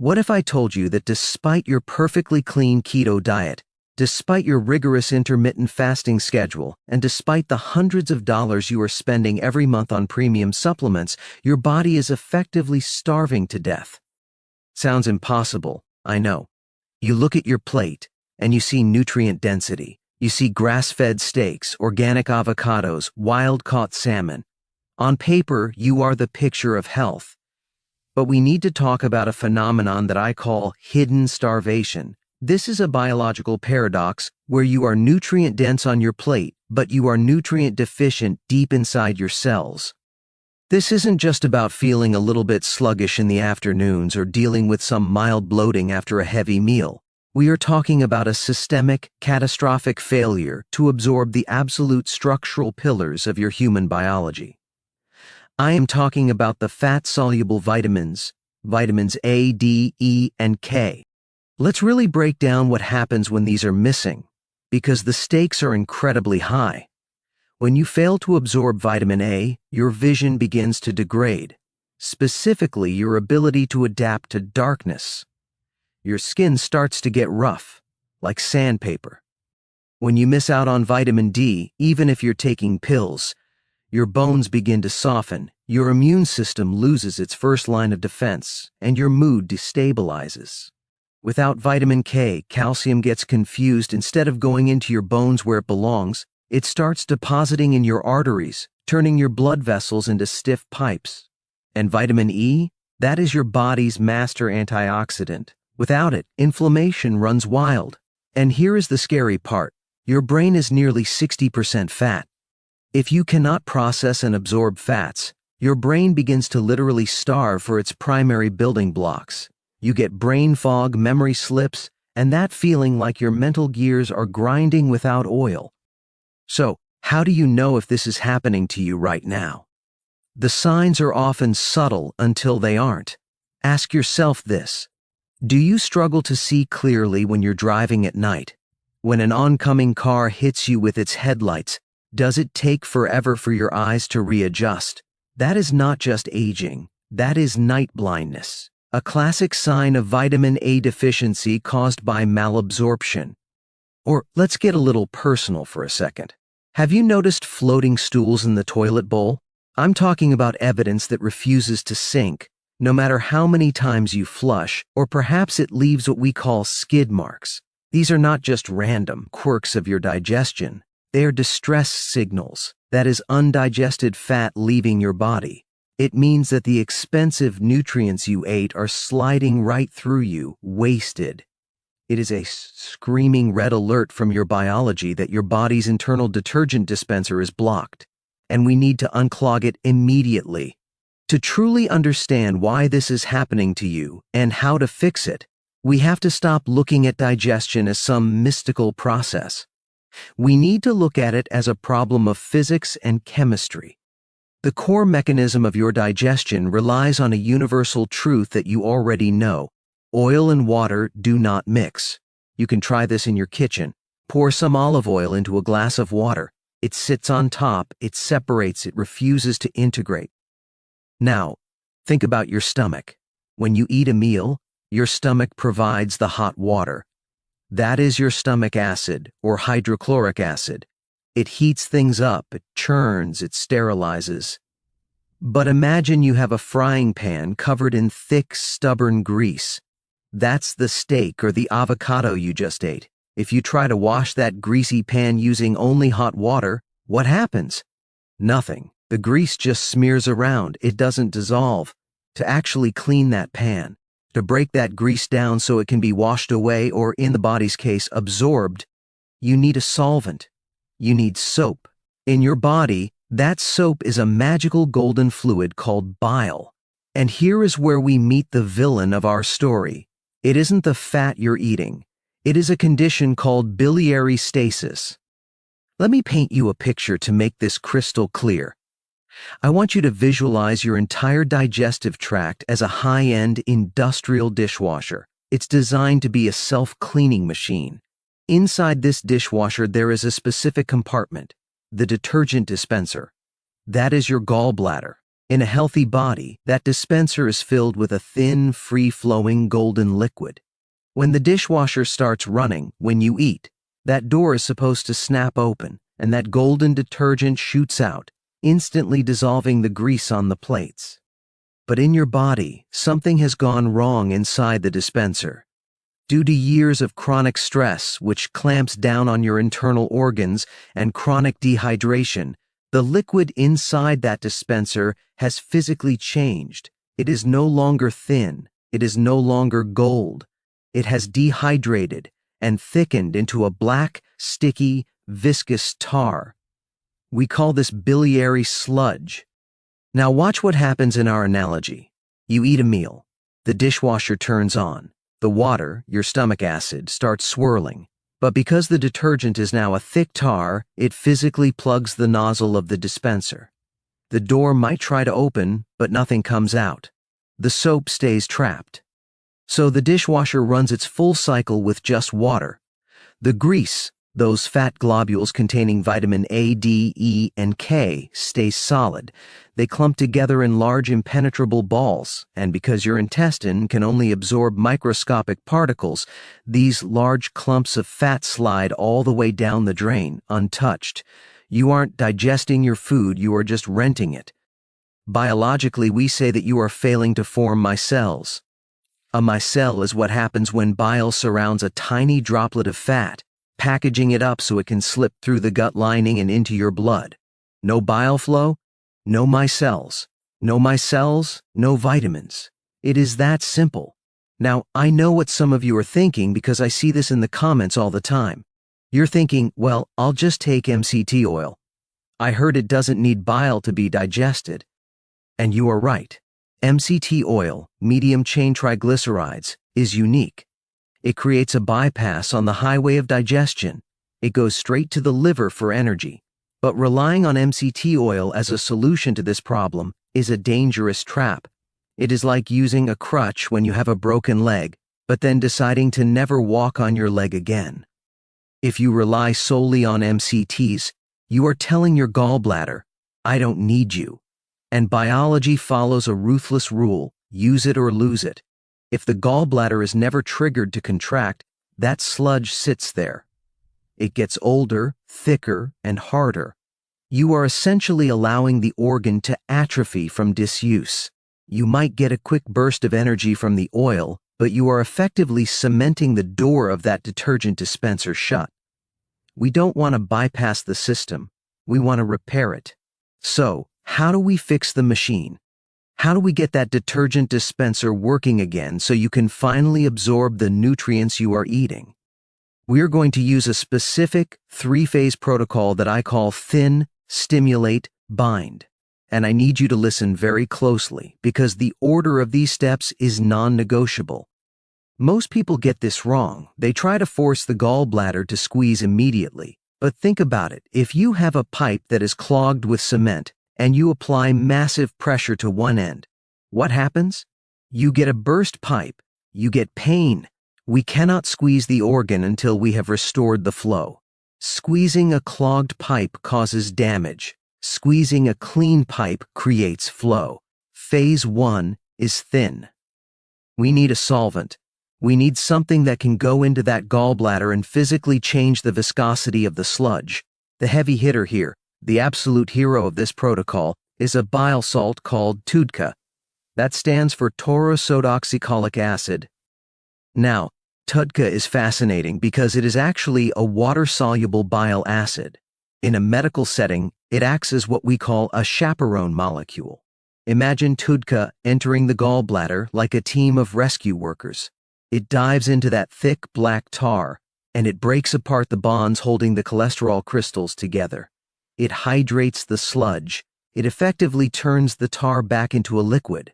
What if I told you that despite your perfectly clean keto diet, despite your rigorous intermittent fasting schedule, and despite the hundreds of dollars you are spending every month on premium supplements, your body is effectively starving to death? Sounds impossible, I know. You look at your plate, and you see nutrient density. You see grass-fed steaks, organic avocados, wild-caught salmon. On paper, you are the picture of health. But we need to talk about a phenomenon that I call hidden starvation. This is a biological paradox where you are nutrient-dense on your plate, but you are nutrient-deficient deep inside your cells. This isn't just about feeling a little bit sluggish in the afternoons or dealing with some mild bloating after a heavy meal. We are talking about a systemic, catastrophic failure to absorb the absolute structural pillars of your human biology. I am talking about the fat-soluble vitamins A, D, E, and K. Let's really break down what happens when these are missing, because the stakes are incredibly high. When you fail to absorb vitamin A, your vision begins to degrade, specifically your ability to adapt to darkness. Your skin starts to get rough, like sandpaper. When you miss out on vitamin D, even if you're taking pills, your bones begin to soften, your immune system loses its first line of defense, and your mood destabilizes. Without vitamin K, calcium gets confused. Instead of going into your bones where it belongs, it starts depositing in your arteries, turning your blood vessels into stiff pipes. And vitamin E? That is your body's master antioxidant. Without it, inflammation runs wild. And here is the scary part. Your brain is nearly 60% fat. If you cannot process and absorb fats, your brain begins to literally starve for its primary building blocks. You get brain fog, memory slips, and that feeling like your mental gears are grinding without oil. So, how do you know if this is happening to you right now? The signs are often subtle until they aren't. Ask yourself this. Do you struggle to see clearly when you're driving at night? When an oncoming car hits you with its headlights, does it take forever for your eyes to readjust? That is not just aging, that is night blindness, a classic sign of vitamin A deficiency caused by malabsorption. Or let's get a little personal for a second. Have you noticed floating stools in the toilet bowl? I'm talking about evidence that refuses to sink, no matter how many times you flush, or perhaps it leaves what we call skid marks. These are not just random quirks of your digestion. They are distress signals, that is undigested fat leaving your body. It means that the expensive nutrients you ate are sliding right through you, wasted. It is a screaming red alert from your biology that your body's internal detergent dispenser is blocked, and we need to unclog it immediately. To truly understand why this is happening to you and how to fix it, we have to stop looking at digestion as some mystical process. We need to look at it as a problem of physics and chemistry. The core mechanism of your digestion relies on a universal truth that you already know. Oil and water do not mix. You can try this in your kitchen. Pour some olive oil into a glass of water. It sits on top, it separates, it refuses to integrate. Now, think about your stomach. When you eat a meal, your stomach provides the hot water. That is your stomach acid, or hydrochloric acid. It heats things up, it churns, it sterilizes. But imagine you have a frying pan covered in thick, stubborn grease. That's the steak or the avocado you just ate. If you try to wash that greasy pan using only hot water, what happens? Nothing. The grease just smears around, it doesn't dissolve. To actually clean that pan, to break that grease down so it can be washed away or, in the body's case, absorbed, you need a solvent. You need soap. In your body, that soap is a magical golden fluid called bile. And here is where we meet the villain of our story. It isn't the fat you're eating. It is a condition called biliary stasis. Let me paint you a picture to make this crystal clear. I want you to visualize your entire digestive tract as a high-end industrial dishwasher. It's designed to be a self-cleaning machine. Inside this dishwasher, there is a specific compartment, the detergent dispenser. That is your gallbladder. In a healthy body, that dispenser is filled with a thin, free-flowing golden liquid. When the dishwasher starts running, when you eat, that door is supposed to snap open, and that golden detergent shoots out, instantly dissolving the grease on the plates. But in your body, something has gone wrong inside the dispenser. Due to years of chronic stress, which clamps down on your internal organs, and chronic dehydration, the liquid inside that dispenser has physically changed. It is no longer thin. It is no longer gold. It has dehydrated and thickened into a black, sticky, viscous tar. We call this biliary sludge. Now watch what happens in our analogy. You eat a meal. The dishwasher turns on. The water, your stomach acid, starts swirling. But because the detergent is now a thick tar, it physically plugs the nozzle of the dispenser. The door might try to open, but nothing comes out. The soap stays trapped. So the dishwasher runs its full cycle with just water. The grease, those fat globules containing vitamin A, D, E, and K, stay solid. They clump together in large impenetrable balls, and because your intestine can only absorb microscopic particles, these large clumps of fat slide all the way down the drain, untouched. You aren't digesting your food, you are just renting it. Biologically, we say that you are failing to form micelles. A micelle is what happens when bile surrounds a tiny droplet of fat, packaging it up so it can slip through the gut lining and into your blood. No bile flow, no micelles. No micelles, no vitamins. It is that simple. Now, I know what some of you are thinking because I see this in the comments all the time. You're thinking, well, I'll just take MCT oil. I heard it doesn't need bile to be digested. And you are right. MCT oil, medium-chain triglycerides, is unique. It creates a bypass on the highway of digestion. It goes straight to the liver for energy. But relying on MCT oil as a solution to this problem is a dangerous trap. It is like using a crutch when you have a broken leg, but then deciding to never walk on your leg again. If you rely solely on MCTs, you are telling your gallbladder, I don't need you. And biology follows a ruthless rule, use it or lose it. If the gallbladder is never triggered to contract, that sludge sits there. It gets older, thicker, and harder. You are essentially allowing the organ to atrophy from disuse. You might get a quick burst of energy from the oil, but you are effectively cementing the door of that detergent dispenser shut. We don't want to bypass the system. We want to repair it. So, how do we fix the machine? How do we get that detergent dispenser working again so you can finally absorb the nutrients you are eating? We are going to use a specific three-phase protocol that I call thin, stimulate, bind. And I need you to listen very closely because the order of these steps is non-negotiable. Most people get this wrong. They try to force the gallbladder to squeeze immediately. But think about it. If you have a pipe that is clogged with cement, and you apply massive pressure to one end, what happens? You get a burst pipe. You get pain. We cannot squeeze the organ until we have restored the flow. Squeezing a clogged pipe causes damage. Squeezing a clean pipe creates flow. Phase 1 is thin. We need a solvent. We need something that can go into that gallbladder and physically change the viscosity of the sludge. The heavy hitter here, the absolute hero of this protocol, is a bile salt called TUDCA. That stands for taurosodeoxycholic acid. Now, TUDCA is fascinating because it is actually a water-soluble bile acid. In a medical setting, it acts as what we call a chaperone molecule. Imagine TUDCA entering the gallbladder like a team of rescue workers. It dives into that thick black tar, and it breaks apart the bonds holding the cholesterol crystals together. It hydrates the sludge. It effectively turns the tar back into a liquid.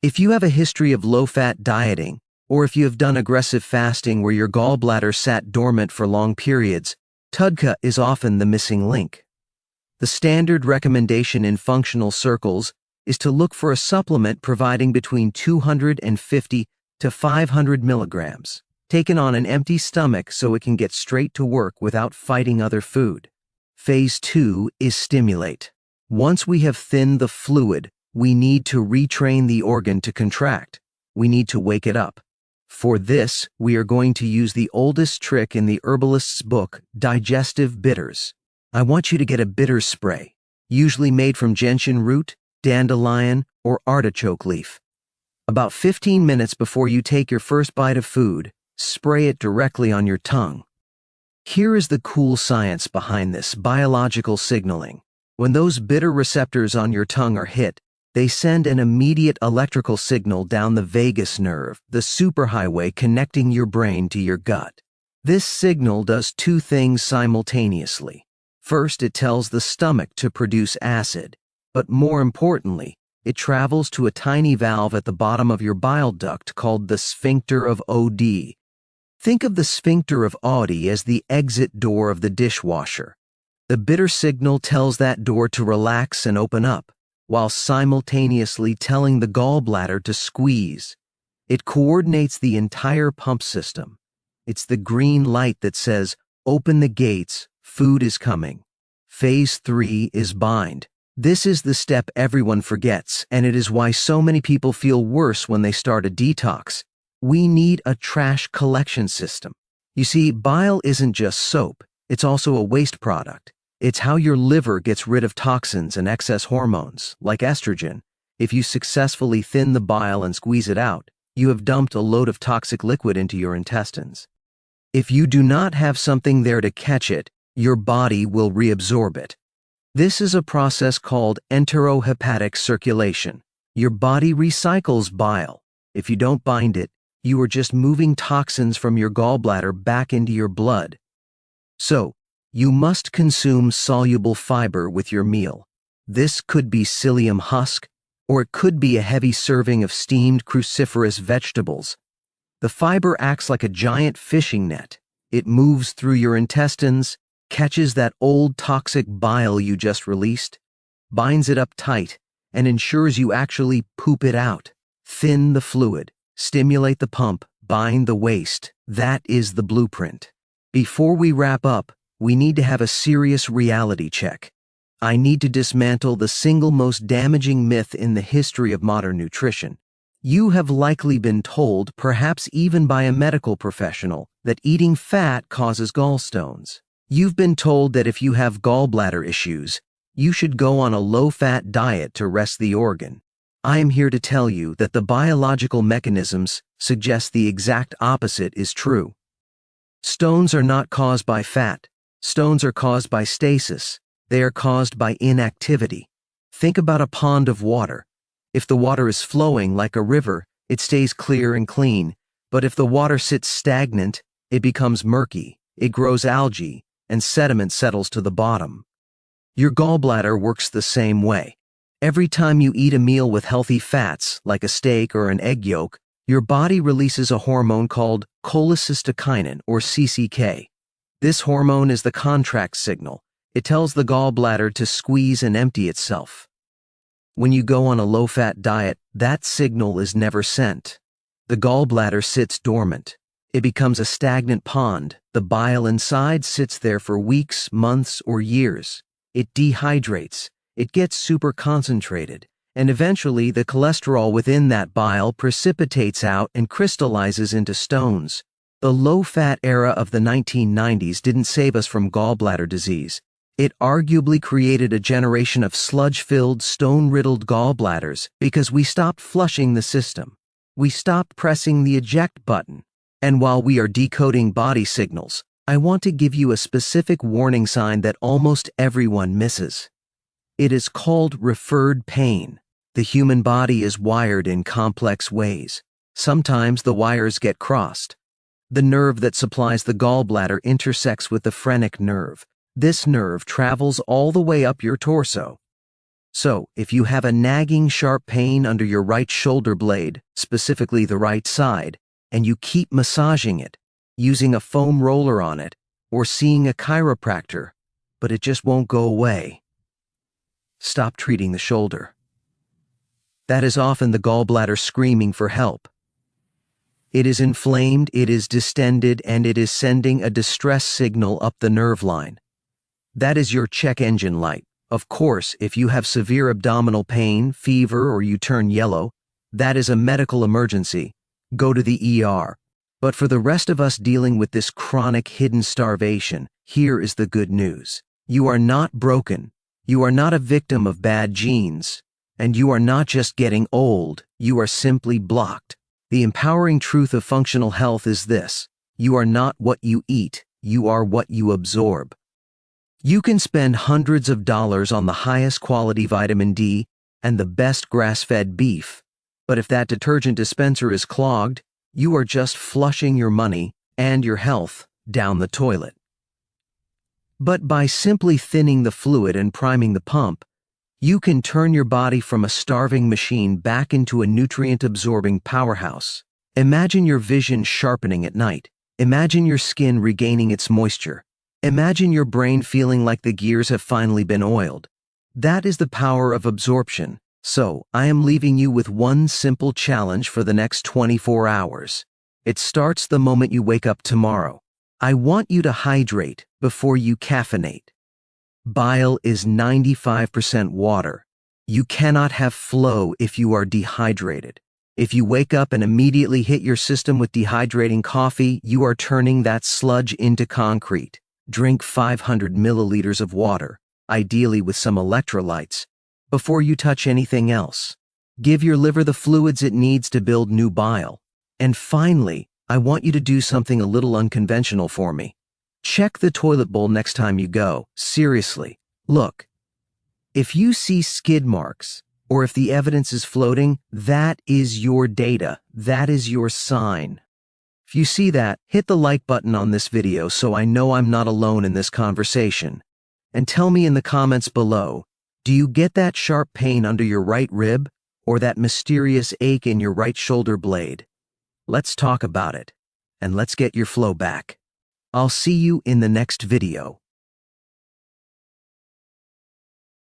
If you have a history of low-fat dieting, or if you have done aggressive fasting where your gallbladder sat dormant for long periods, TUDCA is often the missing link. The standard recommendation in functional circles is to look for a supplement providing between 250 to 500 milligrams, taken on an empty stomach so it can get straight to work without fighting other food. Phase 2 is stimulate. Once we have thinned the fluid, We need to retrain the organ to contract. We need to wake it up. For this, we are going to use the oldest trick in the herbalist's book, Digestive Bitters. I want you to get a bitter spray, usually made from gentian root, dandelion, or artichoke leaf. About 15 minutes before you take your first bite of food, spray it directly on your tongue. Here is the cool science behind this biological signaling. When those bitter receptors on your tongue are hit, they send an immediate electrical signal down the vagus nerve, the superhighway connecting your brain to your gut. This signal does two things simultaneously. First, it tells the stomach to produce acid, but more importantly, it travels to a tiny valve at the bottom of your bile duct called the sphincter of Oddi. Think of the sphincter of Oddi as the exit door of the dishwasher. The bitter signal tells that door to relax and open up, while simultaneously telling the gallbladder to squeeze. It coordinates the entire pump system. It's the green light that says, "Open the gates, food is coming." Phase 3 is bind. This is the step everyone forgets, and it is why so many people feel worse when they start a detox. We need a trash collection system. You see, bile isn't just soap, it's also a waste product. It's how your liver gets rid of toxins and excess hormones, like estrogen. If you successfully thin the bile and squeeze it out, you have dumped a load of toxic liquid into your intestines. If you do not have something there to catch it, your body will reabsorb it. This is a process called enterohepatic circulation. Your body recycles bile. If you don't bind it, you are just moving toxins from your gallbladder back into your blood. So, you must consume soluble fiber with your meal. This could be psyllium husk, or it could be a heavy serving of steamed cruciferous vegetables. The fiber acts like a giant fishing net. It moves through your intestines, catches that old toxic bile you just released, binds it up tight, and ensures you actually poop it out. Thin the fluid, stimulate the pump, bind the waste. That is the blueprint. Before we wrap up, we need to have a serious reality check. I need to dismantle the single most damaging myth in the history of modern nutrition. You have likely been told, perhaps even by a medical professional, that eating fat causes gallstones. You've been told that if you have gallbladder issues, you should go on a low-fat diet to rest the organ. I am here to tell you that the biological mechanisms suggest the exact opposite is true. Stones are not caused by fat. Stones are caused by stasis. They are caused by inactivity. Think about a pond of water. If the water is flowing like a river, it stays clear and clean. But if the water sits stagnant, it becomes murky, it grows algae, and sediment settles to the bottom. Your gallbladder works the same way. Every time you eat a meal with healthy fats, like a steak or an egg yolk, your body releases a hormone called cholecystokinin, or CCK. This hormone is the contract signal. It tells the gallbladder to squeeze and empty itself. When you go on a low-fat diet, that signal is never sent. The gallbladder sits dormant. It becomes a stagnant pond. The bile inside sits there for weeks, months, or years. It dehydrates. It gets super concentrated. And eventually, the cholesterol within that bile precipitates out and crystallizes into stones. The low-fat era of the 1990s didn't save us from gallbladder disease. It arguably created a generation of sludge-filled, stone-riddled gallbladders because we stopped flushing the system. We stopped pressing the eject button. And while we are decoding body signals, I want to give you a specific warning sign that almost everyone misses. It is called referred pain. The human body is wired in complex ways. Sometimes the wires get crossed. The nerve that supplies the gallbladder intersects with the phrenic nerve. This nerve travels all the way up your torso. So, if you have a nagging sharp pain under your right shoulder blade, specifically the right side, and you keep massaging it, using a foam roller on it, or seeing a chiropractor, but it just won't go away, stop treating the shoulder. That is often the gallbladder screaming for help. It is inflamed, it is distended, and it is sending a distress signal up the nerve line. That is your check engine light. Of course, if you have severe abdominal pain, fever, or you turn yellow, that is a medical emergency. Go to the ER. But for the rest of us dealing with this chronic hidden starvation, here is the good news. You are not broken. You are not a victim of bad genes. And you are not just getting old, you are simply blocked. The empowering truth of functional health is this: you are not what you eat, you are what you absorb. You can spend hundreds of dollars on the highest quality vitamin D and the best grass-fed beef, but if that detergent dispenser is clogged, you are just flushing your money and your health down the toilet. But by simply thinning the fluid and priming the pump, you can turn your body from a starving machine back into a nutrient-absorbing powerhouse. Imagine your vision sharpening at night. Imagine your skin regaining its moisture. Imagine your brain feeling like the gears have finally been oiled. That is the power of absorption. So, I am leaving you with one simple challenge for the next 24 hours. It starts the moment you wake up tomorrow. I want you to hydrate before you caffeinate. Bile is 95% water. You cannot have flow if you are dehydrated. If you wake up and immediately hit your system with dehydrating coffee, you are turning that sludge into concrete. Drink 500 milliliters of water, ideally with some electrolytes, before you touch anything else. Give your liver the fluids it needs to build new bile. And finally, I want you to do something a little unconventional for me. Check the toilet bowl next time you go. Seriously. Look. If you see skid marks, or if the evidence is floating, that is your data. That is your sign. If you see that, hit the like button on this video so I know I'm not alone in this conversation. And tell me in the comments below, do you get that sharp pain under your right rib, or that mysterious ache in your right shoulder blade? Let's talk about it, and let's get your flow back. I'll see you in the next video.